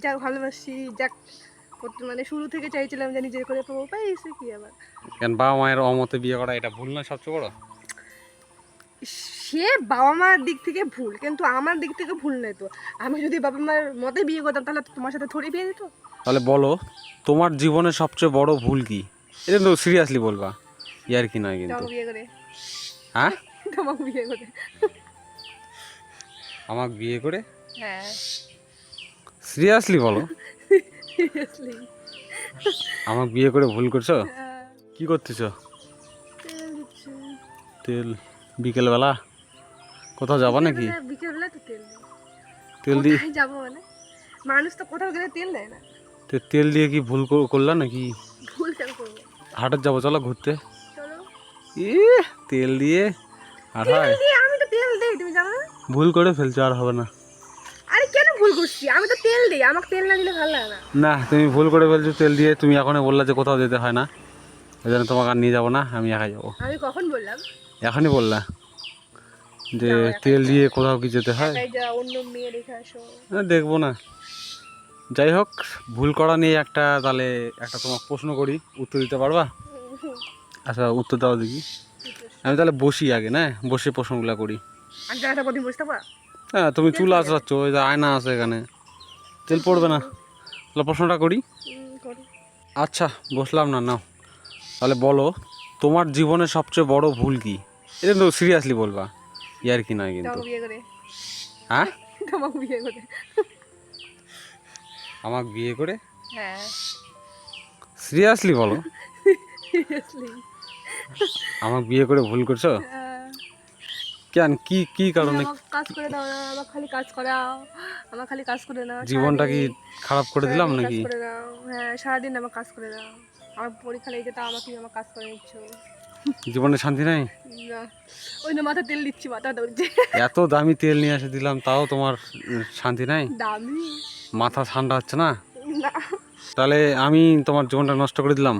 যাক ভালোবাসি, যাক মানে শুরু থেকে চাইছিলাম যে নিজের করে পাবো, পাইছি কি আবার। কেন বাবা মায়ের অমতে বিয়ে করা এটা ভুল না সবচেয়ে বড়? সে বাবা মার দিক থেকে ভুল, কিন্তু আমার দিক থেকে ভুল নয় তো। আমি যদি বাবা মার মতে বিয়ে করতাম তাহলে তো তোমার সাথে থোড়ি বিয়ে দিত। তাহলে বলো তোমার জীবনের সবচেয়ে বড় ভুল কি? এটা তো সিরিয়াসলি বলবা, ইয়ার কি নয় কিন্তু। তোমাকে বিয়ে করে, হ্যাঁ, তোমাকে বিয়ে করে। আমাকে বিয়ে করে? হ্যাঁ সিরিয়াসলি বলো, সিরিয়াসলি। আমাকে বিয়ে করে ভুল করছো? কি করতেছো? তেল দিচ্ছে। তেল? বিকেলবেলা কোথাও যাবা নাকি? বিকেলবেলা তো তেল দেয়। তেল দিয়ে? কোথায় যাবো মানে, মানুষ তো কোথাও গেলে তেল দেয় না। তেল দিয়ে কি ভুল করলা নাকি? ভুল কেন করবো? হাটে যাবো, চলো ঘুরতে। চলো। ই তেল দিয়ে আর তেল হয়? দিয়ে? আমি তো তেল দেই, তুমি জানো না? ভুল করে ফেলছো, আর হবে না। আরে কেন ভুল করছি? আমি তো তেল দিই, আমাকে তেল না দিলে ভালো লাগে না। না, তুমি ভুল করে ফেলছো তেল দিয়ে। তুমি এখনই বললা যে কোথাও যেতে হয় না, এই জন্য তোমাকে আর নিয়ে যাবো না, আমি একাই যাবো। আমি কখন বললাম? এখনই বললা যে যাও, একাই তেল যাও। দিয়ে কোথাও কি যেতে হয়। একাই যা, অন্য মেয়ে রেখে আসো। দেখবো না। যাই হোক, ভুল করা নিয়ে একটা তাহলে একটা তোমার প্রশ্ন করি, উত্তর দিতে পারবা? আচ্ছা উত্তর দাও দেখি। আমি তাহলে বসি আগে, না বসে প্রশ্নগুলো করি। আর জায়গাটা প্রতিদিন বুঝতে পারা। হ্যাঁ, তুমি চুল আঁচড়াচ্ছ, ওই যে আয়না আছে এখানে, তেল পড়বে না। তাহলে প্রশ্নটা করি। করো। আচ্ছা বসলাম না, নাও। তাহলে বলো তোমার জীবনের সবচেয়ে বড় ভুল কি? এটা তো সিরিয়াসলি বলবা, ইয়ার কি নয় কিন্তু। তোমাকে বিয়ে করে। হ্যাঁ, তোমাকে বিয়ে করে। আমাকে বিয়ে করে? হ্যাঁ সিরিয়াসলি বলো, সিরিয়াসলি। আমাকে বিয়ে করে ভুল করছো? কেন, কি কি কারণে? কাজ করে দাও না, আমার খালি কাজ করাও, আমার খালি কাজ করে দাও। জীবনটা কি খারাপ করে দিলাম কাজ নাকি? করে দাও, হ্যাঁ সারাদিন আমার কাজ করে দাও। আমার পরীক্ষা লেগে যেটা আমাকে আমার কাজ করে নিচ্ছ। জীবনে শান্তি নাই? না, ওই না মাথা তেল দিচ্ছি, মাথা ধরছে। এত দামি তেল নিয়ে এসে দিলাম, তাও তোমার শান্তি নাই? দামি? মাথা ঠান্ডা হচ্ছে না? না, তাহলে আমি তোমার জীবনটা নষ্ট করে দিলাম?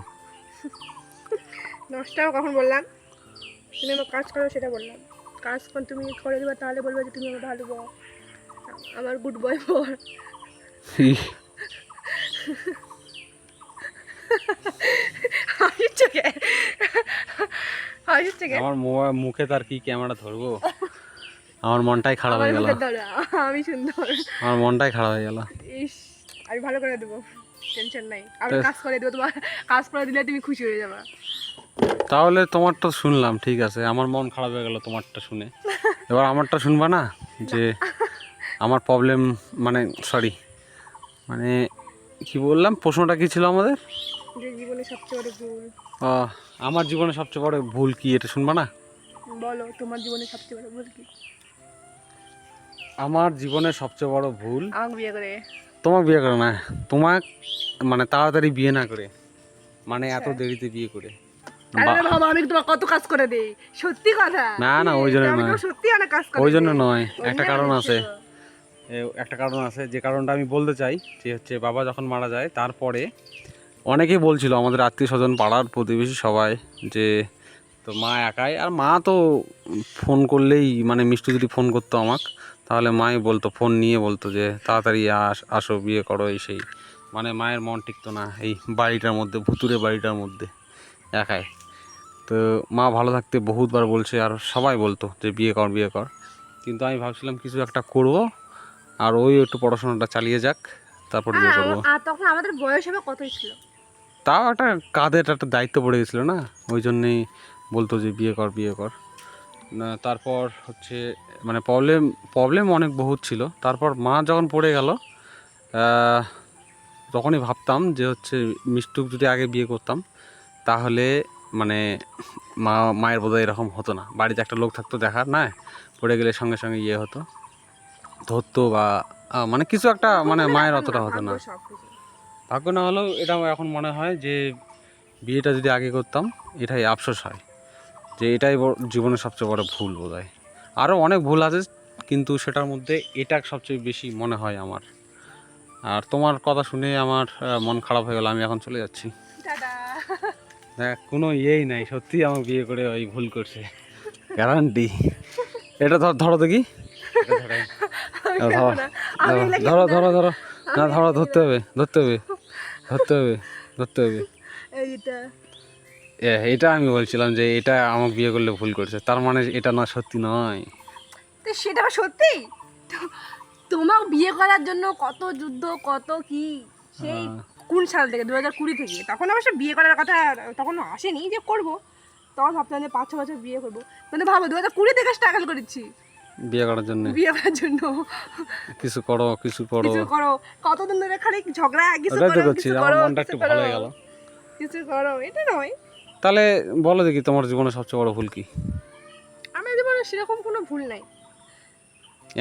নষ্টাও কখন বললাম? তুমি আমার কাজ করো সেটা বললাম। কাজ তুমি করে দেবে, তাহলে বলবে যে তুমি আমার ভালো বয়, আমার গুড বয় বর। হাসিচ্ছে কে? হাসিচ্ছে কে? আমার মুখে তার কি ক্যামেরা ধরবো? আমার মনটাই খারাপ আমার হয়ে গেল। মুখের দ্বারা আমি সুন্দর। আমার মনটাই খারাপ হয়ে গেল। ইস, আমি ভালো করে দেবো, টেনশন নাই। আমি কাজ করে দেবো, তোমার কাজ করে দিলে তুমি খুশি হয়ে যাবে। তাহলে তোমারটা শুনলাম, ঠিক আছে, আমার মন খারাপ হয়ে গেল তোমারটা শুনে। এবার আমারটা শুনবা না? যে আমার প্রবলেম, মানে সরি, মানে কি বললাম, প্রশ্নটা কি ছিল আমাদের? যে জীবনে সবচেয়ে বড় ভুল। আমার জীবনে সবচেয়ে বড় ভুল কি, এটা শুনবা না? বলো, তোমার জীবনে সবচেয়ে বড় ভুল কি? আমার জীবনের সবচেয়ে বড় ভুল আমাকে বিয়ে করে। তোমার বিয়ে করে না, তোমার মানে তাড়াতাড়ি বিয়ে না করে, মানে এত দেরিতে বিয়ে করে। আরে বাবা, আমি তোমার কত কাজ করে দেই, সত্যি কথা। না না, ওই জন্য আমি নয়, তো সত্যি অনেক কাজ করে ওই জন্য দেই। নয়, ওই একটা জন্য কারণ আমি আছে। বলছি। একটা কারণ আছে, যে কারণটা আমি বলতে চাই, যে হচ্ছে বাবা যখন মারা যায় তারপরে অনেকেই বলছিল, আমাদের আত্মীয় স্বজন, পাড়ার প্রতিবেশী সবাই, যে তো মা একাই, আর মা তো ফোন করলেই, মানে মিষ্টি যদি ফোন করতো আমাকে, তাহলে মাই বলতো, ফোন নিয়ে বলতো যে তাড়াতাড়ি আসো বিয়ে করো, এই সেই। মানে মায়ের মন টিকতো না এই বাড়িটার মধ্যে, ভুতুরে বাড়িটার মধ্যে একাই। তো মা ভালো থাকতে বহুতবার বলছে, আর সবাই বলতো যে বিয়ে কর বিয়ে কর। কিন্তু আমি ভাবছিলাম কিছু একটা করব, আর ওই একটু পড়াশোনাটা চালিয়ে যাক, তারপর বিয়ে করবো। আর তখন আমাদের বয়স হবে কতই ছিল। তাও একটা কাঁধের একটা দায়িত্ব পড়ে গেছিলো না, ওই জন্যেই বলতো যে বিয়ে কর বিয়ে কর। না তারপর হচ্ছে মানে প্রবলেম প্রবলেম অনেক বহুত ছিল। তারপর মা যখন পড়ে গেল, তখনই ভাবতাম যে হচ্ছে মিষ্টুক যদি আগে বিয়ে করতাম, তাহলে মানে মায়ের বোধহয় এরকম হতো না, বাড়িতে একটা লোক থাকতো দেখার, না পড়ে গেলে সঙ্গে সঙ্গে ইয়ে হতো, ধরতো, বা মানে কিছু একটা, মানে মায়ের অতটা হতো না। ভাগ্য না হলেও এটা এখন মনে হয় যে বিয়েটা যদি আগে করতাম, এটাই আফসোস হয়, যে এটাই জীবনের সবচেয়ে বড় ভুল বোধ হয়। আরও অনেক ভুল আছে, কিন্তু সেটার মধ্যে এটা সবচেয়ে বেশি মনে হয় আমার। আর তোমার কথা শুনে আমার মন খারাপ হয়ে গেল, আমি এখন চলে যাচ্ছি। দেখ, কোনো ইয়েই নাই, সত্যি আমার বিয়ে করে ওই ভুল করছে, গ্যারান্টি। এটা ধরো দেখি, ধরো ধরো ধরো ধরো, না ধরো, ধরতে হবে, ধরতে হবে, ধরতে হবে, ধরতে হবে। এইটা এটা আমি বলছিলাম যে এটা আমাকে বিয়ে করলে ভুল করছে, তার মানে এটা না সত্যি নয়। তো সেটা আবার সত্যি। তোমাকে বিয়ে করার জন্য কত যুদ্ধ, কত কি, সেই কোন সাল থেকে, 2020 থেকে। তখন অবশ্য বিয়ে করার কথা তখন আসেনি যে করব, তখন ভাবতাম যে 5-6 বছর বিয়ে করবো। মানে ভাবো 2020 থেকে স্ট্রাগল করেছি বিয়ে করার জন্য। বিয়ে করার জন্য। কিছু করো, কিছু পড়ো, কিছু করো, কতদিন ধরে খালি ঝগড়া, কিছু ওটাই তো করো, করছি, কিছু আমার করো, মনটা একটু কিছু করো, ভালো হয়ে গেল। কিছু করো, এটা নয়। তাহলে বলো দেখি তোমার জীবনে সবচেয়ে বড় ভুল কি? আমার জীবনে সেরকম কোনো ভুল নাই,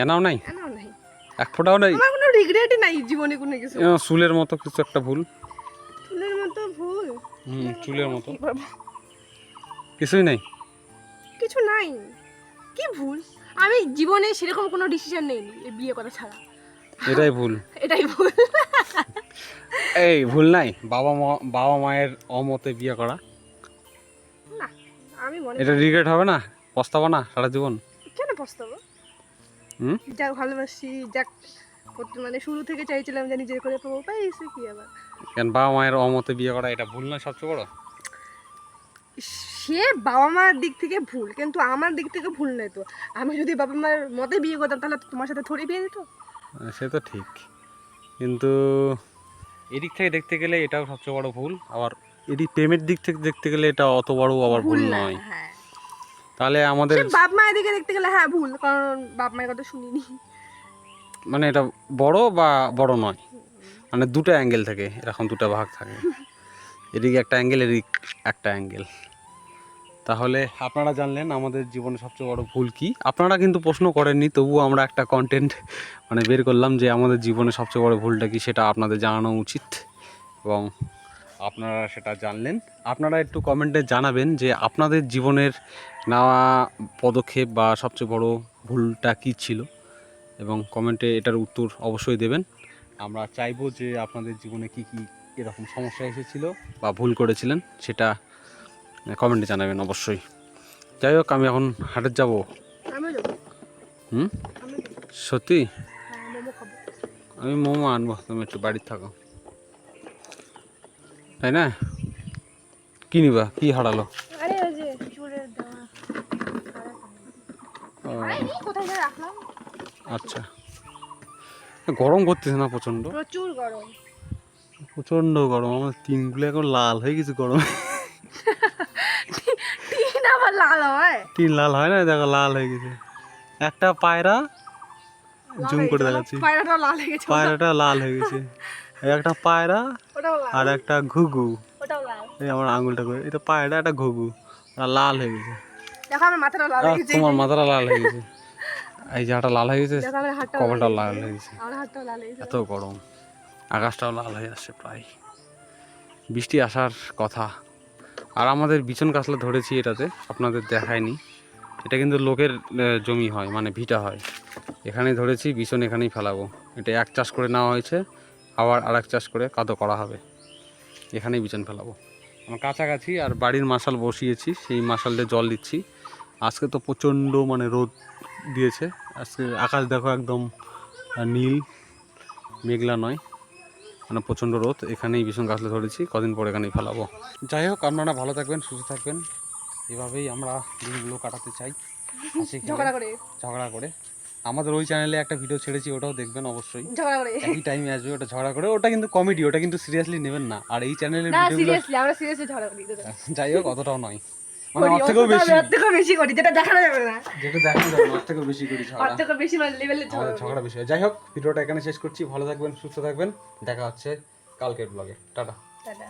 এনাও নাই, কেন নাই, এক ফোঁটাও নাই। আমার কোনো রিগ্রেটই নাই জীবনে কোনো কিছু। চুলের মতো কিছু একটা ভুল? চুলের মতো ভুল? চুলের মতো কি করবো? কিছুই নাই। কিছু নাই, কি ভুল? আমি জীবনে সেরকম কোনো ডিসিশন নেইনি এই বিয়ে করা ছাড়া। এটাই ভুল। এটাই ভুল। এই ভুল নাই বাবা মায়ের অমতে বিয়ে করা? না, আমি মনে এটা রিগ্রেট হবে না, পস্তাবো না সারা জীবন? কেন পস্তাবো? হুম, যাক ভালোবাসি, যাক মানে শুরু থেকে চাইছিলাম যে নিজের করে পাবো, পাইছি কি আবার। কেন বাবা মায়ের অমতে বিয়ে করা এটা ভুল না সবচেয়ে বড়? সে বাবা মার দিক থেকে ভুল, কিন্তু আমার দিক থেকে ভুল নাই তো। আমি যদি বাবা মার মতে বিয়ে করতাম তাহলে তো তোমার সাথে থোড়ি বিয়ে দিত। সে তো ঠিক, কিন্তু এদিক থেকে দেখতে গেলে এটাও সবচেয়ে বড় ভুল, আবার এদিক প্রেমের দিক থেকে দেখতে গেলে এটা অত বড় আবার ভুল না, নয়। হ্যাঁ। তাহলে আমাদের সে বাপ মায়ের দিকে দেখতে গেলে হ্যাঁ ভুল, কারণ বাপ মায়ের কথা শুনিনি। মানে এটা বড় বা বড় নয়, মানে দুটো অ্যাঙ্গেল থাকে, এরকম দুটো ভাগ থাকে, এদিকে একটা অ্যাঙ্গেল, এদিক একটা অ্যাঙ্গেল। তাহলে আপনারা জানলেন আমাদের জীবনে সবচেয়ে বড় ভুল কি। আপনারা কিন্তু প্রশ্ন করেননি, তবুও আমরা একটা কন্টেন্ট মানে বের করলাম যে আমাদের জীবনে সবচেয়ে বড় ভুলটা কি, সেটা আপনাদের জানানো উচিত এবং আপনারা সেটা জানলেন। আপনারা একটু কমেন্টে জানাবেন যে আপনাদের জীবনের নেওয়া পদক্ষেপ বা সবচেয়ে বড় ভুলটা কী ছিল, এবং কমেন্টে এটার উত্তর অবশ্যই দেবেন। আমরা চাইবো যে আপনাদের জীবনে কি কি এরকম সমস্যা এসেছিল বা ভুল করেছিলেন সেটা কমেন্টে জানাবেন অবশ্যই। যাই হোক, আমি এখন হাটে যাব। আমিও যাবো। হুম, আমি সত্যি? হ্যাঁ, মোমো খাবো। আমি মোমো আনবো, তুমি একটু বাড়ির থাকো, তাই না? কি নিবা, কি হারালো? আরে ওই যে চুলের দেওয়া ও, কোথায় যা রাখলাম। আচ্ছা। গরম করতেছে না প্রচণ্ড? প্রচুর গরম। প্রচণ্ড গরম, আমার তিনগুলো এখন লাল হয়ে গেছে গরমে। টিন আবার লাল হয়? তিন লাল হয় না, দেখো লাল হয়ে গেছে। একটা পায়রা, জুম করে দেখাচ্ছি, পায়রাটা লাল হয়ে গেছে। পায়রাটা লাল হয়ে গেছে। একটা পায়রা ওটাও লাল, আর একটা ঘুঘু, ওটাও লাল। এই আমার আঙুলটা করে, এটা পায়রা, একটা ঘুঘু, ওরা লাল হয়ে গেছে। দেখো আমার মাথাটা লাল হয়ে গেছে। তোমার মাথাটা লাল হয়ে গেছে, এই জায়গাটা লাল হয়ে গেছে, দেখো আমার হাতটা কপালটাও লাল হয়ে গেছে। আমার হাতটাও লাল হয়ে গেছে। এত গরম, আকাশটাও লাল হয়ে আসছে, প্রায় বৃষ্টি আসার কথা। আর আমাদের বিছন কাতলা ধরেছি এটাতে, আপনাদের দেখায়নি। এটা কিন্তু লোকের জমি হয়, মানে ভিটা হয়, এখানেই ধরেছি বিছন, এখানেই ফেলাবো। এটা এক চাষ করে নেওয়া হয়েছে, আবার আর এক চাষ করে কাদো করা হবে, এখানেই বিছন ফেলাবো। আমার কাছাকাছি আর বাড়ির মাশাল বসিয়েছি, সেই মাশালে জল দিচ্ছি। আজকে তো প্রচণ্ড মানে রোদ দিয়েছে, আজকে আকাশ দেখো একদম নীল, মেঘলা নয়, মানে প্রচণ্ড রোদ। এখানেই ভীষণ গাছলে ধরেছি, কদিন পরে এখানেই ফেলাবো। যাই হোক, আপনারা ভালো থাকবেন, সুস্থ থাকবেন, এভাবেই আমরা দিনগুলো কাটাতে চাই, হাসি খেলে, ঝগড়া করে। আমাদের ওই চ্যানেলে একটা ভিডিও ছেড়েছি, ওটাও দেখবেন অবশ্যই, ঝগড়া করে একই টাইমে আসবে, ওটা ঝগড়া করে, ওটা কিন্তু কমেডি, ওটা কিন্তু সিরিয়াসলি নেবেন না। আর এই চ্যানেলের না, ভিডিওগুলো, সিরিয়াসলি আমরা সিরিয়াসলি ঝগড়া করি। যাই হোক, অতটাও নয়, মানে ওর থেকেও বেশি করি, যেটা দেখানো যাবে না, যেটা দেখানো যাবে ওর থেকেও বেশি করি ঝগড়া, ওর থেকে বেশি মানে লেভেলের ঝগড়া। ঝগড়া বেশি হয়। যাই হোক, ভিডিওটা এখানে শেষ করছি, ভালো থাকবেন, সুস্থ থাকবেন, দেখা হচ্ছে কালকের ব্লগে। টাটা। টাটা।